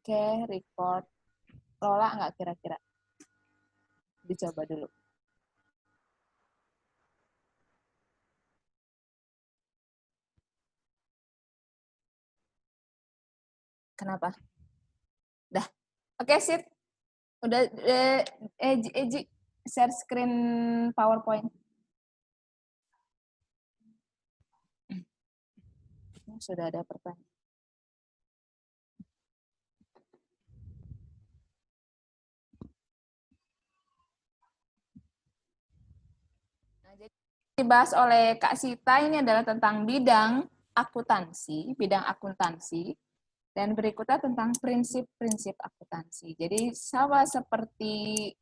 Oke, record. Lola nggak kira-kira? Dicoba dulu. Kenapa? Dah. Oke, sip. Udah, Eji, share screen PowerPoint. Sudah ada pertanyaan. Nah, jadi dibahas oleh Kak Sita ini adalah tentang bidang akuntansi, dan berikutnya tentang prinsip-prinsip akuntansi. Jadi sama seperti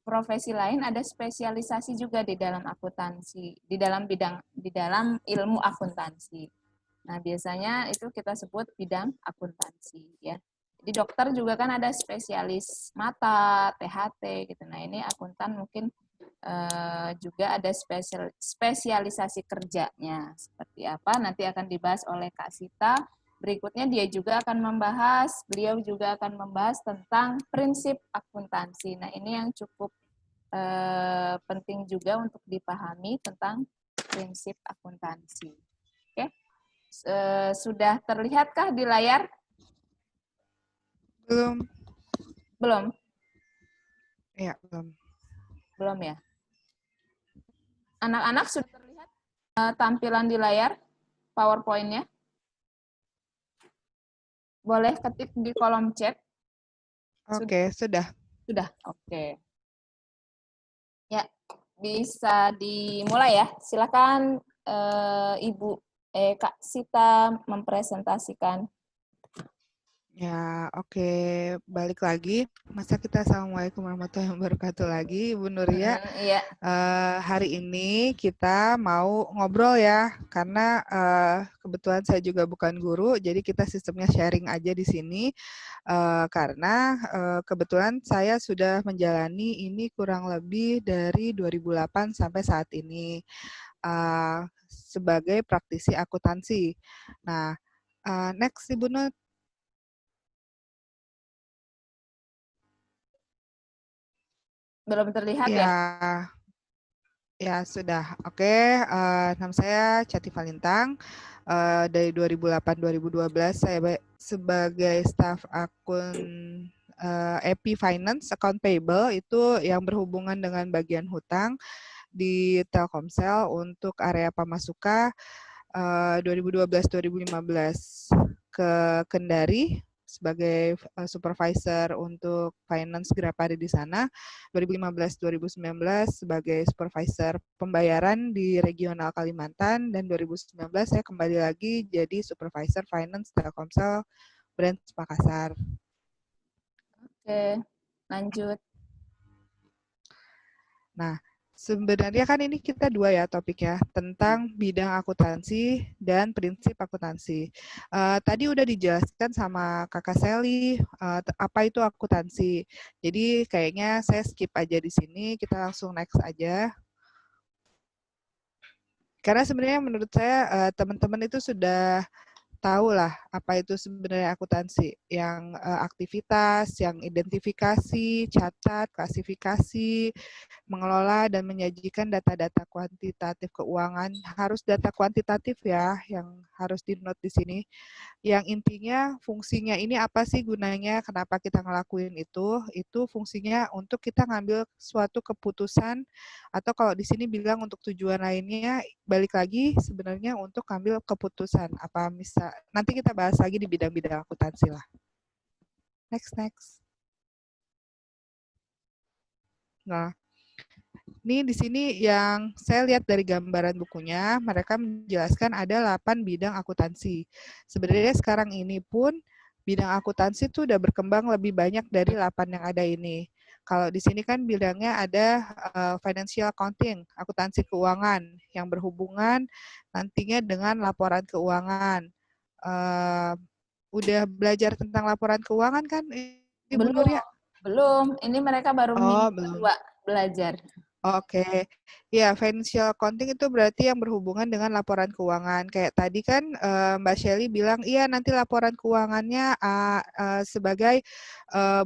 profesi lain ada spesialisasi juga di dalam akuntansi, di dalam ilmu akuntansi. Nah, biasanya itu kita sebut bidang akuntansi ya. Di dokter juga kan ada spesialis mata, THT gitu. Nah, ini akuntan mungkin juga ada spesialisasi kerjanya seperti apa nanti akan dibahas oleh Kak Sita. Berikutnya beliau juga akan membahas tentang prinsip akuntansi. Nah, ini yang cukup penting juga untuk dipahami tentang prinsip akuntansi. Oke, sudah terlihatkah di layar? Belum. Belum? Ya, belum. Belum ya? Anak-anak sudah terlihat tampilan di layar PowerPoint-nya? Boleh ketik di kolom chat. Oke, sudah. Sudah, oke. Ya, bisa dimulai ya. Silakan Ibu Kak Sita mempresentasikan. Ya, oke. Balik lagi. Masa kita Assalamualaikum warahmatullahi wabarakatuh lagi, Ibu Nuria. Iya. Hari ini kita mau ngobrol ya, karena kebetulan saya juga bukan guru, jadi kita sistemnya sharing aja di sini. Karena kebetulan saya sudah menjalani ini kurang lebih dari 2008 sampai saat ini sebagai praktisi akuntansi. Nah, next Ibu Nur. Belum terlihat ya? Ya sudah. Oke, nama saya Cati Valintang. Dari 2008-2012 saya sebagai staf akun AP Finance, Account Payable, itu yang berhubungan dengan bagian hutang di Telkomsel untuk area Pamasuka 2012-2015 ke Kendari sebagai supervisor untuk finance Grapari di sana, 2015-2019 sebagai supervisor pembayaran di regional Kalimantan, dan 2019 saya kembali lagi jadi supervisor finance Telkomsel branch Makassar. Oke, lanjut. Nah, sebenarnya kan ini kita dua ya topiknya, tentang bidang akuntansi dan prinsip akuntansi. Tadi udah dijelaskan sama Kakak Sally apa itu akuntansi. Jadi kayaknya saya skip aja di sini, kita langsung next aja. Karena sebenarnya menurut saya teman-teman itu sudah tahu lah apa itu sebenarnya akuntansi, yang aktivitas, yang identifikasi, catat, klasifikasi, mengelola dan menyajikan data-data kuantitatif keuangan. Harus data kuantitatif ya, yang harus di-note di sini. Yang intinya fungsinya ini apa sih gunanya, kenapa kita ngelakuin itu fungsinya untuk kita ngambil suatu keputusan, atau kalau di sini bilang untuk tujuan lainnya, balik lagi sebenarnya untuk ambil keputusan. Apa misal, nanti kita bahas lagi di bidang-bidang akuntansi lah. Next. Nah, ini di sini yang saya lihat dari gambaran bukunya, mereka menjelaskan ada 8 bidang akuntansi. Sebenarnya sekarang ini pun bidang akuntansi itu udah berkembang lebih banyak dari 8 yang ada ini. Kalau di sini kan bidangnya ada financial accounting, akuntansi keuangan, yang berhubungan nantinya dengan laporan keuangan. Udah belajar tentang laporan keuangan kan, Ibu Nuria? Belum. Ini mereka baru minggu Belum. kedua belajar. Oke, ya financial accounting itu berarti yang berhubungan dengan laporan keuangan. Kayak tadi kan Mbak Shelly bilang, iya nanti laporan keuangannya sebagai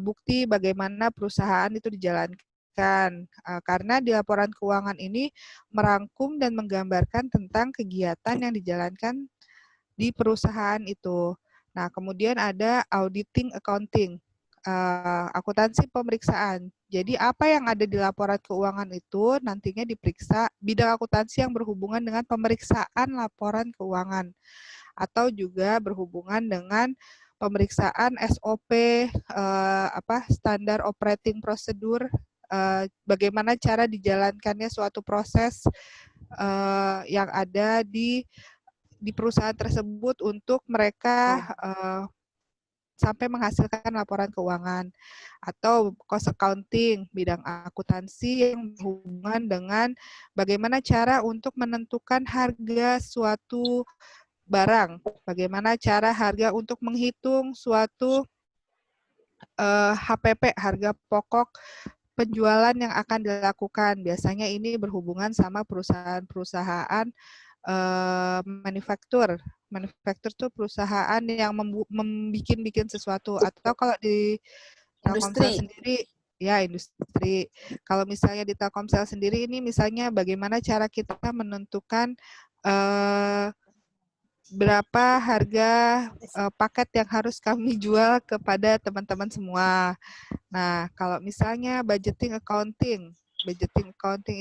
bukti bagaimana perusahaan itu dijalankan. Karena di laporan keuangan ini merangkum dan menggambarkan tentang kegiatan yang dijalankan di perusahaan itu. Nah, kemudian ada auditing accounting, akuntansi pemeriksaan. Jadi apa yang ada di laporan keuangan itu nantinya diperiksa bidang akuntansi yang berhubungan dengan pemeriksaan laporan keuangan atau juga berhubungan dengan pemeriksaan SOP, standar operating procedure, bagaimana cara dijalankannya suatu proses yang ada di perusahaan tersebut untuk mereka sampai menghasilkan laporan keuangan, atau cost accounting, bidang akuntansi yang berhubungan dengan bagaimana cara untuk menentukan harga suatu barang, bagaimana cara harga untuk menghitung suatu HPP, harga pokok penjualan yang akan dilakukan. Biasanya ini berhubungan sama perusahaan-perusahaan manufaktur. Manufaktur itu perusahaan yang membuat sesuatu, atau kalau di Telkomsel sendiri ya industri. Kalau misalnya di Telkomsel sendiri ini misalnya bagaimana cara kita menentukan berapa harga paket yang harus kami jual kepada teman-teman semua. Nah, kalau misalnya budgeting accounting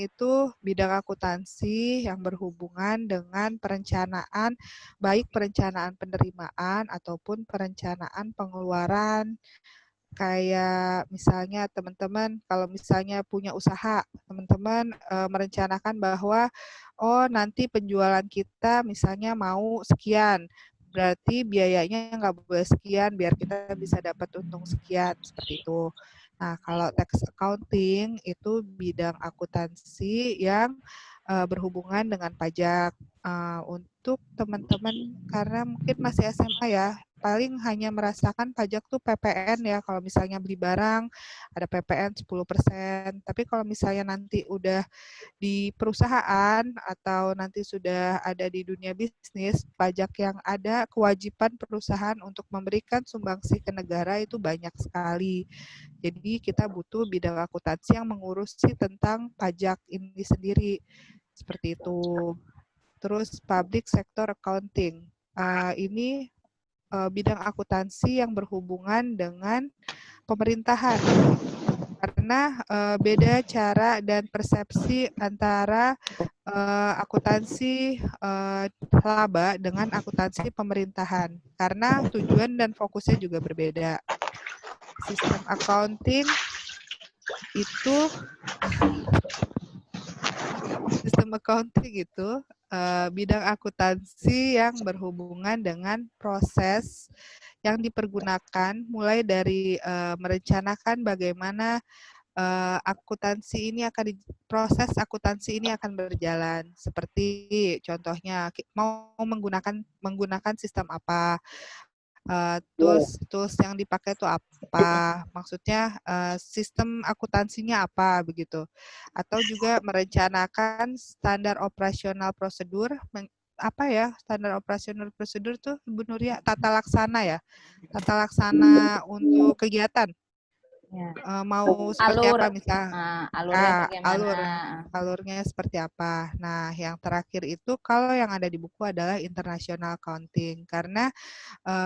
itu bidang akuntansi yang berhubungan dengan perencanaan, baik perencanaan penerimaan ataupun perencanaan pengeluaran. Kayak misalnya teman-teman kalau misalnya punya usaha, teman-teman merencanakan bahwa nanti penjualan kita misalnya mau sekian, berarti biayanya nggak boleh sekian biar kita bisa dapat untung sekian, seperti itu. Nah, kalau tax accounting itu bidang akuntansi yang berhubungan dengan pajak. Untuk teman-teman karena mungkin masih SMA ya, paling hanya merasakan pajak tuh PPN ya, kalau misalnya beli barang ada PPN 10%. Tapi kalau misalnya nanti udah di perusahaan atau nanti sudah ada di dunia bisnis, pajak yang ada, kewajiban perusahaan untuk memberikan sumbangsi ke negara itu banyak sekali. Jadi kita butuh bidang akuntansi yang mengurusi tentang pajak ini sendiri. Seperti itu. Terus public sector accounting. Ini bidang akuntansi yang berhubungan dengan pemerintahan. Karena beda cara dan persepsi antara akuntansi laba dengan akuntansi pemerintahan. Karena tujuan dan fokusnya juga berbeda. Sistem accounting itu bidang akuntansi yang berhubungan dengan proses yang dipergunakan mulai dari merencanakan bagaimana proses akuntansi ini akan berjalan. Seperti contohnya mau menggunakan sistem apa, tools yang dipakai itu apa, maksudnya sistem akuntansinya apa begitu, atau juga merencanakan standar operasional prosedur. Standar operasional prosedur tuh Bu Nuria, tata laksana untuk kegiatan. Mau seperti apa misalnya, alurnya seperti apa. Nah, yang terakhir itu kalau yang ada di buku adalah international accounting, karena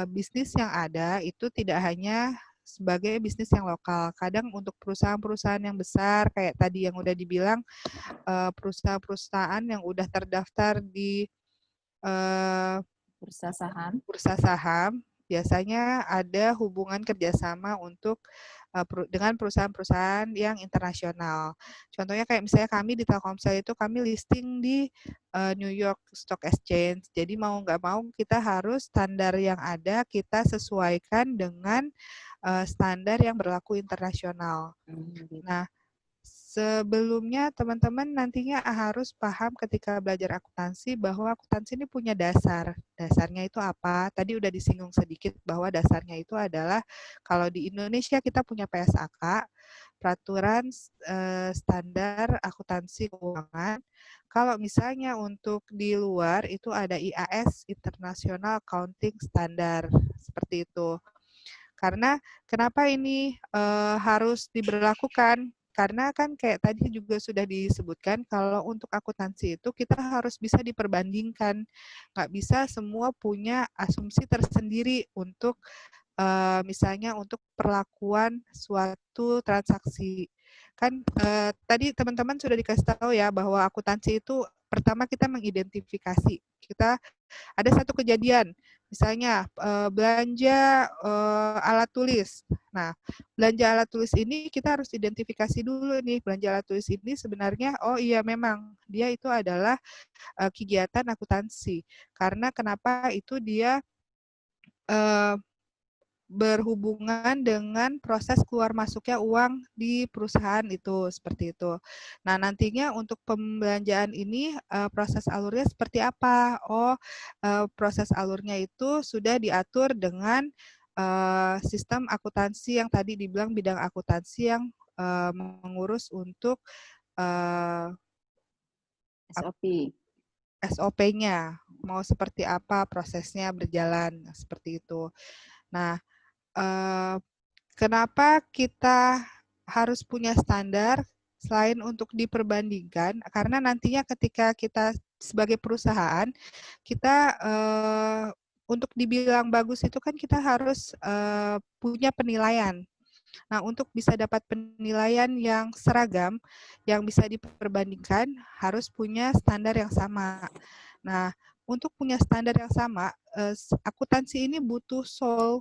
bisnis yang ada itu tidak hanya sebagai bisnis yang lokal. Kadang untuk perusahaan-perusahaan yang besar kayak tadi yang udah dibilang, perusahaan-perusahaan yang udah terdaftar di bursa saham, biasanya ada hubungan kerjasama dengan perusahaan-perusahaan yang internasional. Contohnya kayak misalnya kami di Telkomsel itu kami listing di New York Stock Exchange. Jadi mau nggak mau kita harus standar yang ada kita sesuaikan dengan standar yang berlaku internasional. Nah, Sebelumnya teman-teman nantinya harus paham ketika belajar akuntansi bahwa akuntansi ini punya dasar. Dasarnya itu apa? Tadi udah disinggung sedikit bahwa dasarnya itu adalah kalau di Indonesia kita punya PSAK, Peraturan Standar Akuntansi Keuangan. Kalau misalnya untuk di luar itu ada IAS, International Accounting Standard, seperti itu. Karena kenapa ini harus diberlakukan? Karena kan kayak tadi juga sudah disebutkan, kalau untuk akuntansi itu kita harus bisa diperbandingkan. Nggak bisa semua punya asumsi tersendiri untuk misalnya untuk perlakuan suatu transaksi. Kan tadi teman-teman sudah dikasih tahu ya bahwa akuntansi itu pertama kita mengidentifikasi. Kita ada satu kejadian, misalnya belanja alat tulis. Nah, belanja alat tulis ini kita harus identifikasi dulu nih, belanja alat tulis ini sebenarnya, oh iya memang dia itu adalah kegiatan akuntansi. Karena kenapa itu dia berhubungan dengan proses keluar masuknya uang di perusahaan itu, seperti itu. Nah, nantinya untuk pembelanjaan ini proses alurnya seperti apa? Oh, proses alurnya itu sudah diatur dengan sistem akuntansi yang tadi dibilang bidang akuntansi yang mengurus untuk SOP. SOP-nya, mau seperti apa prosesnya berjalan, seperti itu. Nah, kenapa kita harus punya standar selain untuk diperbandingkan? Karena nantinya ketika kita sebagai perusahaan, kita untuk dibilang bagus itu kan kita harus punya penilaian. Nah, untuk bisa dapat penilaian yang seragam, yang bisa diperbandingkan, harus punya standar yang sama. Nah, untuk punya standar yang sama, akuntansi ini butuh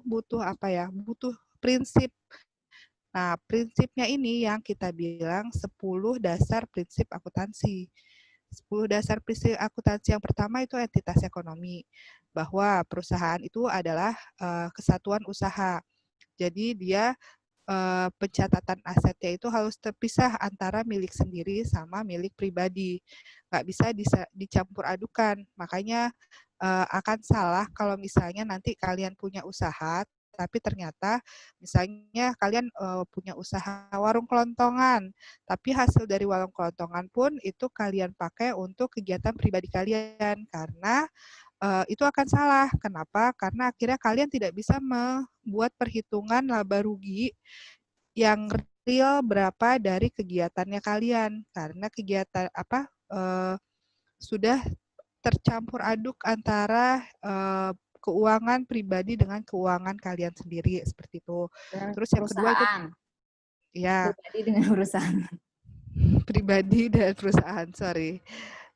butuh apa ya? Butuh prinsip. Nah, prinsipnya ini yang kita bilang 10 dasar prinsip akuntansi. 10 dasar prinsip akuntansi yang pertama itu entitas ekonomi, bahwa perusahaan itu adalah kesatuan usaha. Jadi dia pencatatan asetnya itu harus terpisah antara milik sendiri sama milik pribadi. Nggak bisa dicampur adukan. Makanya akan salah kalau misalnya nanti kalian punya usaha, tapi ternyata misalnya kalian punya usaha warung kelontongan, tapi hasil dari warung kelontongan pun itu kalian pakai untuk kegiatan pribadi kalian, karena itu akan salah. Kenapa? Karena akhirnya kalian tidak bisa membuat perhitungan laba rugi yang real berapa dari kegiatannya kalian. Karena kegiatan sudah tercampur aduk antara keuangan pribadi dengan keuangan kalian sendiri, seperti itu. Terus yang kedua itu Perusahaan. ya Pribadi dengan perusahaan. pribadi dan perusahaan, sorry.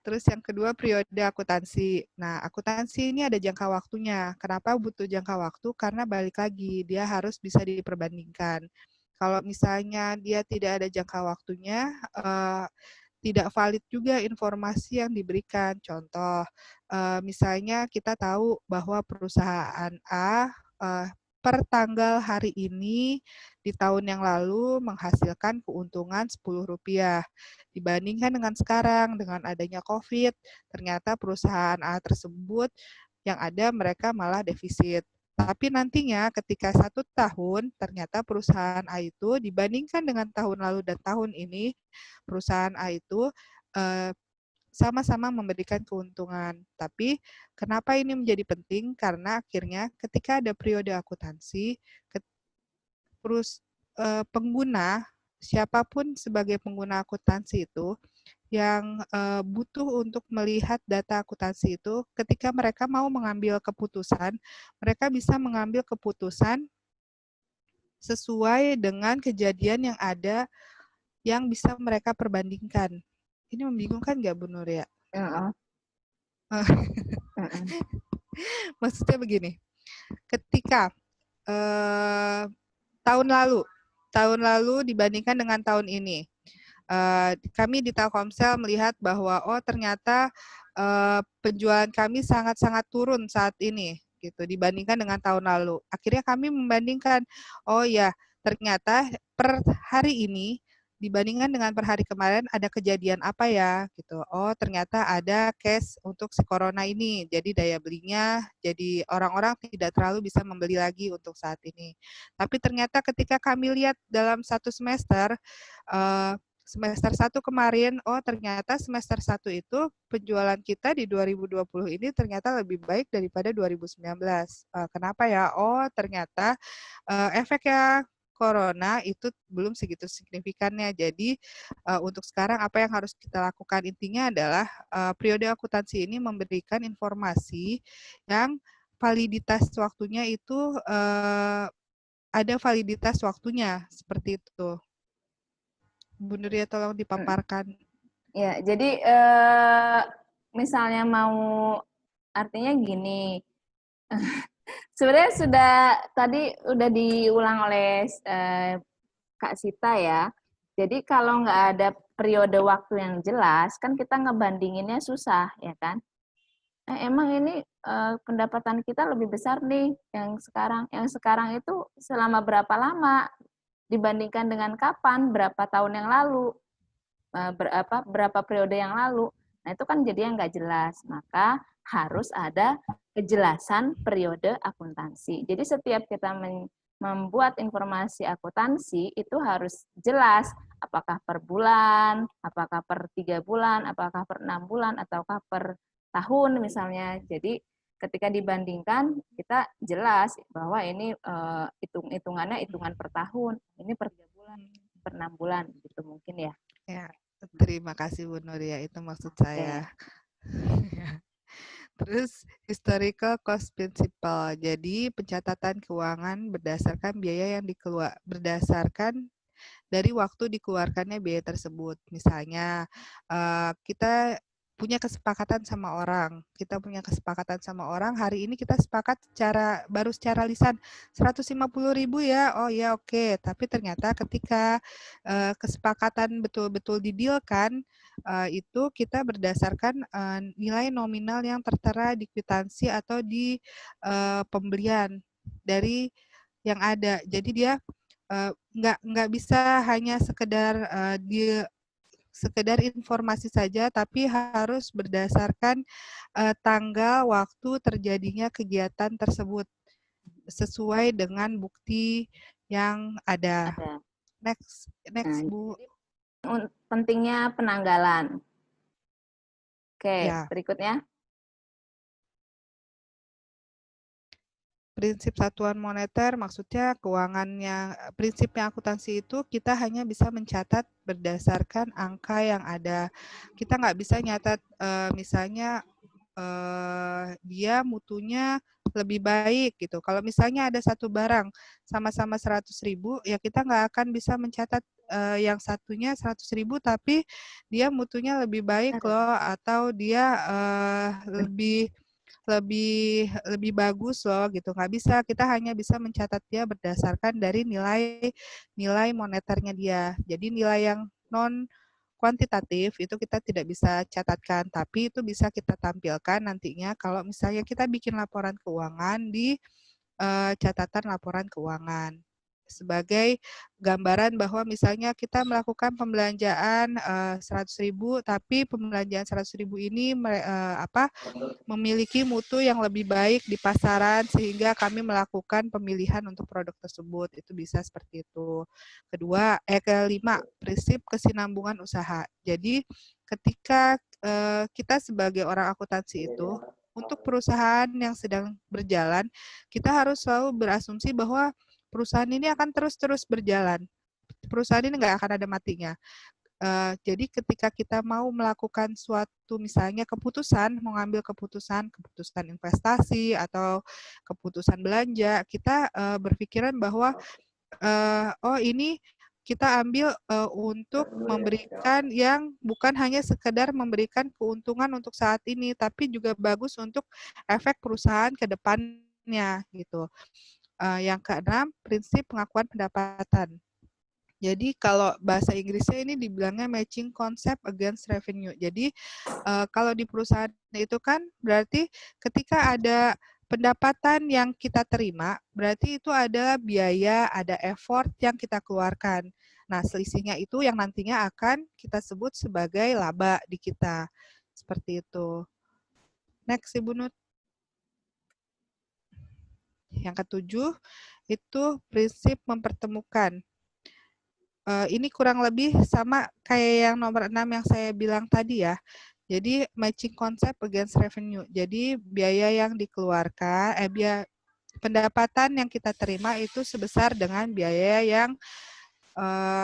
Terus yang kedua periode akuntansi. Nah, akuntansi ini ada jangka waktunya. Kenapa butuh jangka waktu? Karena balik lagi, dia harus bisa diperbandingkan. Kalau misalnya dia tidak ada jangka waktunya, tidak valid juga informasi yang diberikan. Contoh, misalnya kita tahu bahwa perusahaan A per tanggal hari ini di tahun yang lalu menghasilkan keuntungan Rp10. Dibandingkan dengan sekarang, dengan adanya COVID, ternyata perusahaan A tersebut yang ada mereka malah defisit. Tapi nantinya ketika 1 tahun, ternyata perusahaan A itu dibandingkan dengan tahun lalu dan tahun ini, perusahaan A itu sama-sama memberikan keuntungan. Tapi kenapa ini menjadi penting? Karena akhirnya ketika ada periode akuntansi, pengguna, siapapun sebagai pengguna akuntansi itu, yang butuh untuk melihat data akuntansi itu, ketika mereka mau mengambil keputusan, mereka bisa mengambil keputusan sesuai dengan kejadian yang ada yang bisa mereka perbandingkan. Ini membingungkan nggak, Bu Nur ya? Maksudnya begini, ketika tahun lalu dibandingkan dengan tahun ini, kami di Telkomsel melihat bahwa ternyata penjualan kami sangat-sangat turun saat ini gitu dibandingkan dengan tahun lalu. Akhirnya kami membandingkan, oh ya ternyata per hari ini dibandingkan dengan per hari kemarin ada kejadian apa ya gitu. Oh, ternyata ada case untuk si corona ini. Jadi daya belinya jadi orang-orang tidak terlalu bisa membeli lagi untuk saat ini. Tapi ternyata ketika kami lihat dalam satu semester, semester 1 kemarin, oh ternyata semester 1 itu penjualan kita di 2020 ini ternyata lebih baik daripada 2019. Kenapa ya? Oh ternyata efek ya corona itu belum segitu signifikannya. Jadi untuk sekarang apa yang harus kita lakukan intinya adalah periode akuntansi ini memberikan informasi yang validitas waktunya itu ada validitas waktunya seperti itu. Bu Nuria tolong dipaparkan. Ya, jadi misalnya mau artinya gini, sebenarnya sudah tadi udah diulang oleh Kak Sita ya. Jadi kalau nggak ada periode waktu yang jelas, kan kita ngebandinginnya susah, ya kan? Emang ini pendapatan kita lebih besar nih yang sekarang. Yang sekarang itu selama berapa lama dibandingkan dengan kapan, berapa tahun yang lalu, berapa periode yang lalu. Nah itu kan jadi yang nggak jelas. Maka harus ada kejelasan periode akuntansi. Jadi setiap kita membuat informasi akuntansi itu harus jelas apakah per bulan, apakah per 3 bulan, apakah per 6 bulan, ataukah per tahun misalnya. Jadi ketika dibandingkan kita jelas bahwa ini hitungannya hitungan per tahun, ini per 3 bulan, per 6 bulan gitu mungkin ya. Ya, terima kasih Bu Nuria, itu maksud saya. Terus historical cost principle. Jadi pencatatan keuangan berdasarkan biaya yang berdasarkan dari waktu dikeluarkannya biaya tersebut. Misalnya kita punya kesepakatan sama orang. Kita punya kesepakatan sama orang, hari ini kita sepakat baru secara lisan 150.000 ya. Oh ya oke. Tapi ternyata ketika kesepakatan betul-betul didealkan, itu kita berdasarkan nilai nominal yang tertera di kwitansi atau di pembelian dari yang ada. Jadi dia nggak bisa hanya sekedar informasi saja, tapi harus berdasarkan tanggal waktu terjadinya kegiatan tersebut sesuai dengan bukti yang ada. Next Bu. Pentingnya penanggalan. Oke, Ya. berikutnya. Prinsip satuan moneter maksudnya prinsipnya akuntansi itu kita hanya bisa mencatat berdasarkan angka yang ada. Kita nggak bisa nyatat misalnya dia mutunya lebih baik gitu. Kalau misalnya ada satu barang sama-sama 100.000, ya kita nggak akan bisa mencatat yang satunya 100.000 tapi dia mutunya lebih baik loh, atau dia lebih bagus loh gitu. Nggak bisa, kita hanya bisa mencatat dia berdasarkan dari nilai moneternya dia. Jadi nilai yang non kuantitatif itu kita tidak bisa catatkan, tapi itu bisa kita tampilkan nantinya kalau misalnya kita bikin laporan keuangan di catatan laporan keuangan. Sebagai gambaran bahwa misalnya kita melakukan pembelanjaan 100.000, tapi pembelanjaan 100.000 ini memiliki mutu yang lebih baik di pasaran sehingga kami melakukan pemilihan untuk produk tersebut. Itu bisa seperti itu. Kelima, prinsip kesinambungan usaha. Jadi ketika kita sebagai orang akuntansi itu untuk perusahaan yang sedang berjalan, kita harus selalu berasumsi bahwa perusahaan ini akan terus-terus berjalan. Perusahaan ini nggak akan ada matinya. Jadi ketika kita mau melakukan suatu misalnya mau ngambil keputusan investasi atau keputusan belanja, kita berpikiran bahwa ini kita ambil untuk memberikan yang bukan hanya sekedar memberikan keuntungan untuk saat ini, tapi juga bagus untuk efek perusahaan ke depannya gitu. Yang keenam, prinsip pengakuan pendapatan. Jadi kalau bahasa Inggrisnya ini dibilangnya matching concept against revenue. Jadi kalau di perusahaan itu kan berarti ketika ada pendapatan yang kita terima, berarti itu ada biaya, ada effort yang kita keluarkan. Nah, selisihnya itu yang nantinya akan kita sebut sebagai laba di kita. Seperti itu. Next, Ibu Nut. Yang ketujuh, itu prinsip mempertemukan. Ini kurang lebih sama kayak yang nomor 6 yang saya bilang tadi ya. Jadi matching concept against revenue. Jadi biaya yang dikeluarkan, pendapatan yang kita terima itu sebesar dengan biaya yang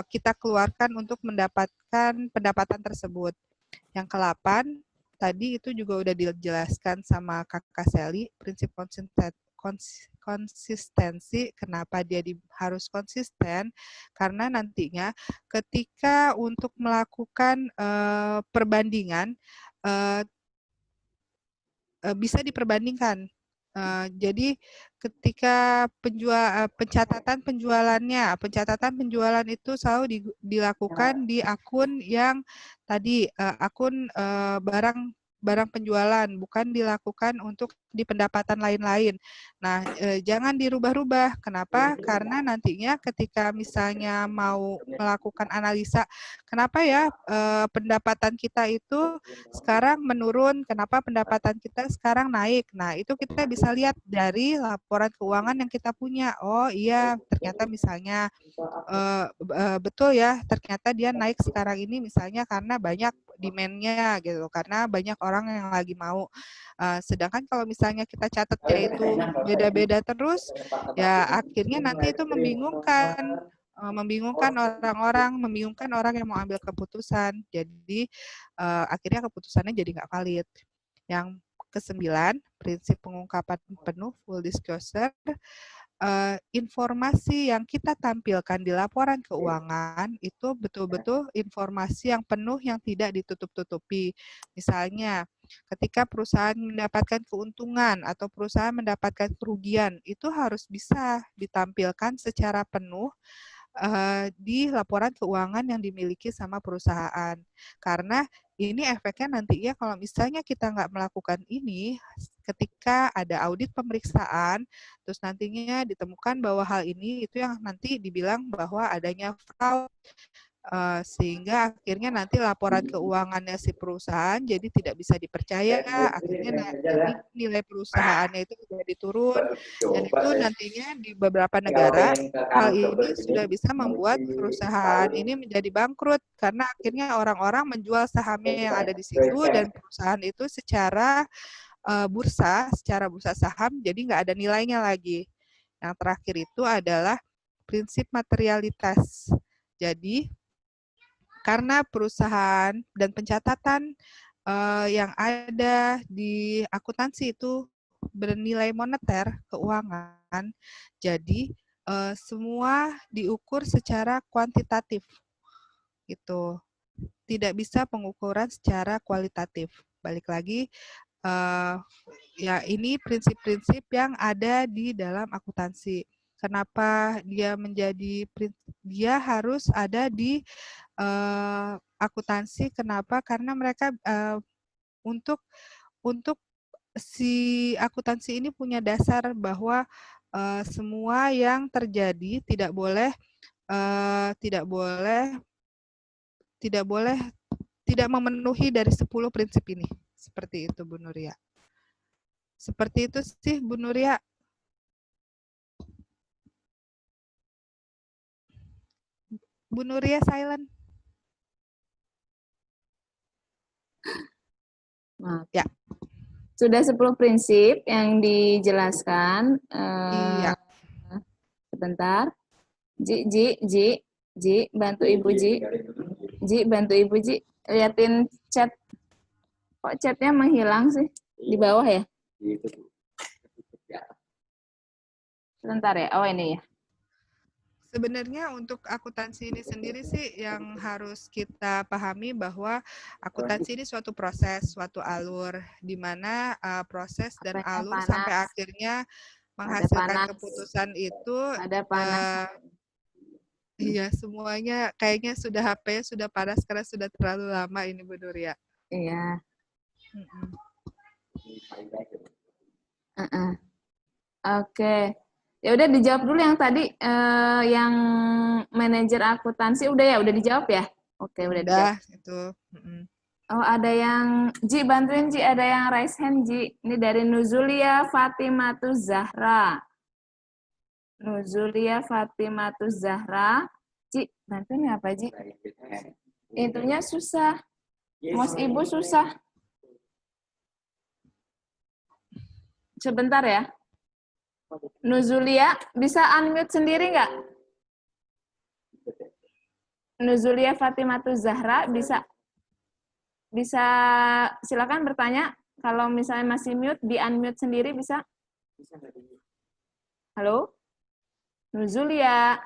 kita keluarkan untuk mendapatkan pendapatan tersebut. Yang ke-8, tadi itu juga udah dijelaskan sama Kakak Sally, prinsip konsistensi. Kenapa dia harus konsisten? Karena nantinya ketika untuk melakukan perbandingan, bisa diperbandingkan. Jadi ketika pencatatan penjualan itu selalu dilakukan di akun yang tadi akun barang penjualan, bukan dilakukan untuk di pendapatan lain-lain. Nah, jangan dirubah-rubah. Kenapa? Karena nantinya ketika misalnya mau melakukan analisa, kenapa ya pendapatan kita itu sekarang menurun, kenapa pendapatan kita sekarang naik. Nah, itu kita bisa lihat dari laporan keuangan yang kita punya. Oh iya, ternyata misalnya betul ya, ternyata dia naik sekarang ini misalnya karena banyak demand-nya gitu, karena banyak orang yang lagi mau. Sedangkan kalau misalnya kita catatnya itu beda-beda terus, ya akhirnya nanti itu membingungkan orang yang mau ambil keputusan. Jadi akhirnya keputusannya jadi nggak valid. Yang ke-9, prinsip pengungkapan penuh, full disclosure. Informasi yang kita tampilkan di laporan keuangan itu betul-betul informasi yang penuh yang tidak ditutup-tutupi. Misalnya, ketika perusahaan mendapatkan keuntungan atau perusahaan mendapatkan kerugian, itu harus bisa ditampilkan secara penuh di laporan keuangan yang dimiliki sama perusahaan. Karena ini efeknya nantinya kalau misalnya kita nggak melakukan ini, ketika ada audit pemeriksaan, terus nantinya ditemukan bahwa hal ini itu yang nanti dibilang bahwa adanya fraud, sehingga akhirnya nanti laporan keuangannya si perusahaan jadi tidak bisa dipercaya, akhirnya nilai perusahaannya itu jadi turun, dan itu nantinya di beberapa negara hal ini sudah bisa membuat perusahaan ini menjadi bangkrut karena akhirnya orang-orang menjual sahamnya yang ada di situ dan perusahaan itu secara secara bursa saham jadi nggak ada nilainya lagi. Yang terakhir itu adalah prinsip materialitas. Jadi karena perusahaan dan pencatatan yang ada di akuntansi itu bernilai moneter, keuangan, jadi semua diukur secara kuantitatif, gitu. Tidak bisa pengukuran secara kualitatif. Balik lagi, ya ini prinsip-prinsip yang ada di dalam akuntansi. Kenapa dia harus ada di akuntansi? Kenapa? Karena mereka untuk si akuntansi ini punya dasar bahwa semua yang terjadi tidak boleh tidak memenuhi dari 10 prinsip ini. Seperti itu, Bu Nuria. Seperti itu sih, Bu Nuria. Bu Nuria silent. Maaf. Ya. Sudah 10 prinsip yang dijelaskan. Iya. Sebentar. Ji, bantu Ibu Ji. Ji, bantu Ibu Ji. Liatin chat. Kok chatnya menghilang sih? Di bawah ya? Sebentar ya. Oh, ini ya. Sebenarnya untuk akuntansi ini sendiri sih yang harus kita pahami bahwa akuntansi ini suatu proses, suatu alur, di mana proses dan alur sampai akhirnya menghasilkan keputusan itu. Ada panas. Iya, semuanya kayaknya sudah HP sudah panas karena sudah terlalu lama ini, Bu Nuria. Iya. Oke. Ya udah dijawab dulu yang tadi yang manajer akuntansi udah dijawab ya? Oke, udah dijawab. Udah itu. Oh, ada yang Ji, bantuin Ji, ada yang raise hand Ji. Ini dari Nuzulia Fatimatuz Zahra. Nuzulia Fatimatuz Zahra. Ji, bantuin ya apa Ji? Intinya susah. Mas Ibu susah. Sebentar ya. Nuzulia, bisa unmute sendiri nggak? Nuzulia Fatimatuz Zahra, bisa silakan bertanya. Kalau misalnya masih mute, di unmute sendiri bisa? Halo? Nuzulia.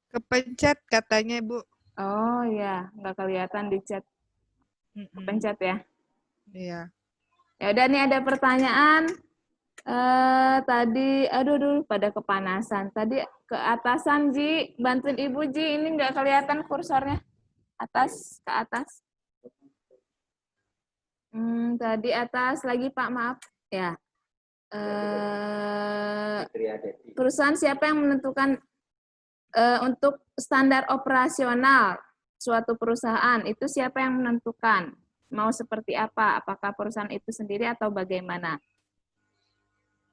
Kepencet katanya, Bu. Oh ya, nggak kelihatan di chat. Kepencet ya. Iya. Ya udah nih ada pertanyaan. Tadi, aduh, pada kepanasan. Tadi ke atasan Ji, bantuin Ibu Ji. Ini nggak kelihatan kursornya. Atas, ke atas. Tadi atas lagi Pak, maaf. Ya. Perusahaan siapa yang menentukan untuk standar operasional suatu perusahaan? Itu siapa yang menentukan? Mau seperti apa? Apakah perusahaan itu sendiri atau bagaimana?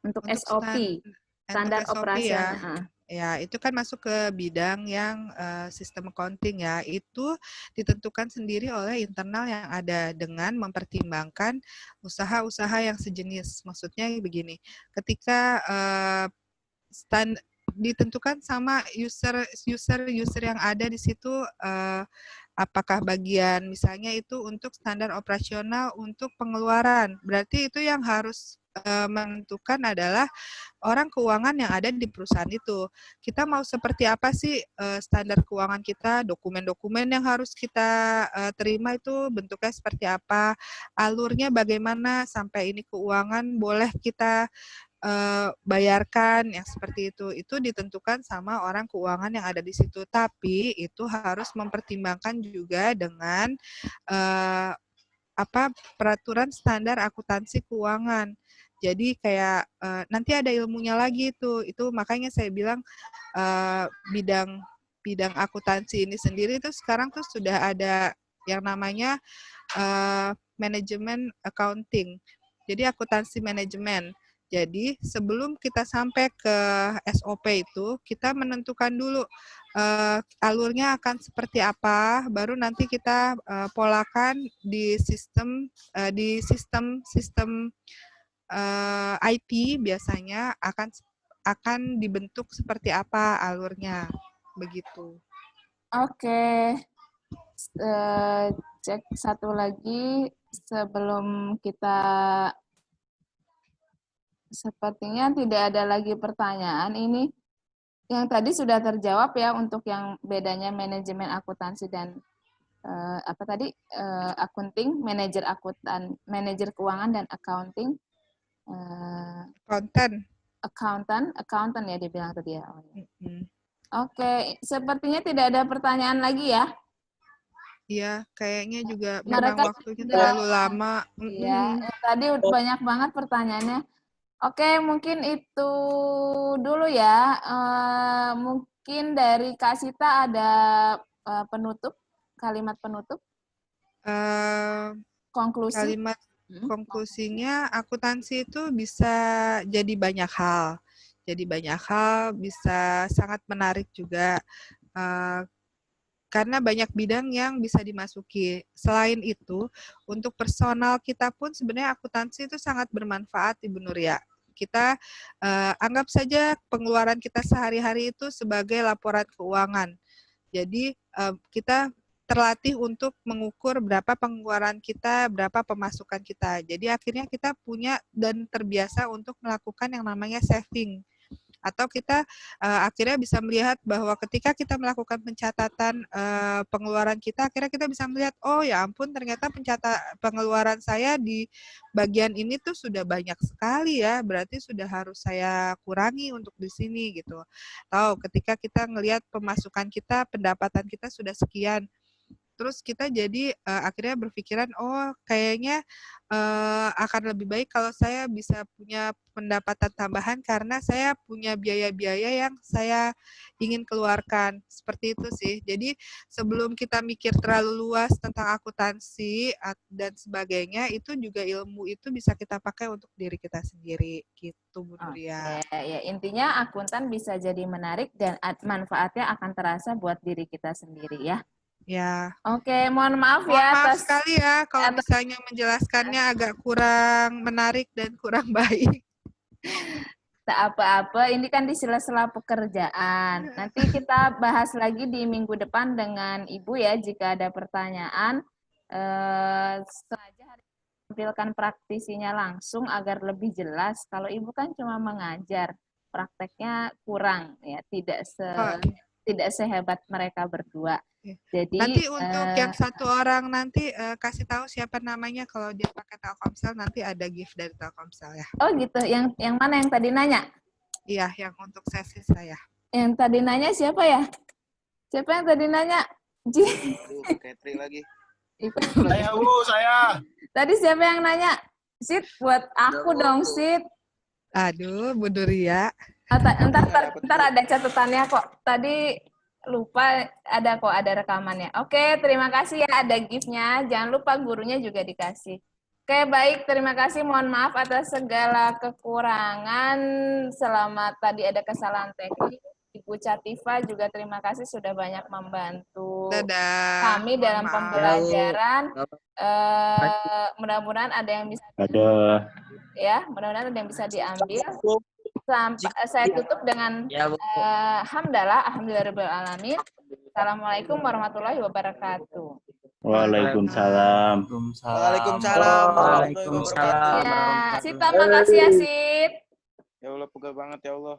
Untuk SOP, standar operasional. Ya. Ya, itu kan masuk ke bidang yang sistem accounting ya. Itu ditentukan sendiri oleh internal yang ada dengan mempertimbangkan usaha-usaha yang sejenis. Maksudnya begini, ketika ditentukan sama user yang ada di situ, apakah bagian misalnya itu untuk standar operasional untuk pengeluaran. Berarti itu yang harus menentukan adalah orang keuangan yang ada di perusahaan itu. Kita mau seperti apa sih standar keuangan kita, dokumen-dokumen yang harus kita terima itu bentuknya seperti apa, alurnya bagaimana sampai ini keuangan boleh kita bayarkan yang seperti itu ditentukan sama orang keuangan yang ada di situ. Tapi itu harus mempertimbangkan juga dengan peraturan standar akuntansi keuangan. Jadi kayak nanti ada ilmunya lagi itu makanya saya bilang bidang akuntansi ini sendiri itu sekarang tuh sudah ada yang namanya manajemen accounting. Jadi akuntansi manajemen. Jadi sebelum kita sampai ke SOP itu, kita menentukan dulu alurnya akan seperti apa, baru nanti kita polakan di sistem IT biasanya akan dibentuk seperti apa alurnya, begitu. Oke. Cek satu lagi sebelum kita, sepertinya tidak ada lagi pertanyaan. Ini yang tadi sudah terjawab ya untuk yang bedanya manajemen akuntansi dan accounting, manajer keuangan dan accounting. Accountant ya dibilang tadi ya. Oke, sepertinya tidak ada pertanyaan lagi ya. Iya, kayaknya juga memang waktunya terlalu lama. Iya, tadi banyak banget pertanyaannya. Oke, mungkin itu dulu ya. Mungkin dari Kak Sita ada penutup, kalimat penutup. Konklusi. Kalimat konklusinya, akuntansi itu bisa jadi banyak hal. Jadi banyak hal, bisa sangat menarik juga. Karena banyak bidang yang bisa dimasuki. Selain itu, untuk personal kita pun sebenarnya akuntansi itu sangat bermanfaat, Ibu Nuria. Kita anggap saja pengeluaran kita sehari-hari itu sebagai laporan keuangan. Jadi kita terlatih untuk mengukur berapa pengeluaran kita, berapa pemasukan kita. Jadi akhirnya kita punya dan terbiasa untuk melakukan yang namanya saving. Atau kita akhirnya bisa melihat bahwa ketika kita melakukan pencatatan pengeluaran kita, akhirnya kita bisa melihat, oh ya ampun ternyata pengeluaran saya di bagian ini tuh sudah banyak sekali ya, berarti sudah harus saya kurangi untuk di sini gitu. Atau ketika kita ngelihat pemasukan kita, pendapatan kita sudah sekian, Terus kita jadi akhirnya berpikiran, oh kayaknya akan lebih baik kalau saya bisa punya pendapatan tambahan karena saya punya biaya-biaya yang saya ingin keluarkan. Seperti itu sih. Jadi sebelum kita mikir terlalu luas tentang akuntansi dan sebagainya, itu juga ilmu itu bisa kita pakai untuk diri kita sendiri. Gitu, Bu Nuria. Oke, ya intinya akuntan bisa jadi menarik dan manfaatnya akan terasa buat diri kita sendiri ya. Ya. Oke, mohon maaf Mohon ya maaf atas sekali ya kalau misalnya menjelaskannya agak kurang menarik dan kurang baik. tak apa-apa, ini kan di sela-sela pekerjaan. Nanti kita bahas lagi di minggu depan dengan Ibu ya, jika ada pertanyaan. Sengaja hari ini tampilkan praktisinya langsung agar lebih jelas. Kalau Ibu kan cuma mengajar, prakteknya kurang ya, tidak sehebat mereka berdua. Jadi nanti untuk yang satu orang nanti kasih tahu siapa namanya kalau dia pakai Telkomsel, nanti ada gift dari Telkomsel ya. oh gitu, yang mana yang tadi nanya? Iya, yang untuk sesi saya. Yang tadi nanya siapa ya? Siapa yang tadi nanya? Ketri lagi. Saya, Bu, saya. Tadi siapa yang nanya? Sid, buat aku dong, Sid. Aduh, Bu Nuria. Ntar ada catatannya kok. Tadi lupa, ada rekamannya. Oke, terima kasih ya, ada gift-nya. Jangan lupa gurunya juga dikasih. Oke, baik. Terima kasih. Mohon maaf atas segala kekurangan. Selamat tadi ada kesalahan teknik. Ibu Cativa juga terima kasih sudah banyak membantu kami dalam pembelajaran. Mudah-mudahan ada yang bisa mudah-mudahan ada yang bisa diambil. Saya tutup dengan alhamdulillahirobbilalamin. Assalamualaikum warahmatullahi wabarakatuh. Waalaikumsalam. Waalaikumsalam. Waalaikumsalam. Ya, Sita, makasih ya, Sit. Ya Allah, pegal banget ya Allah.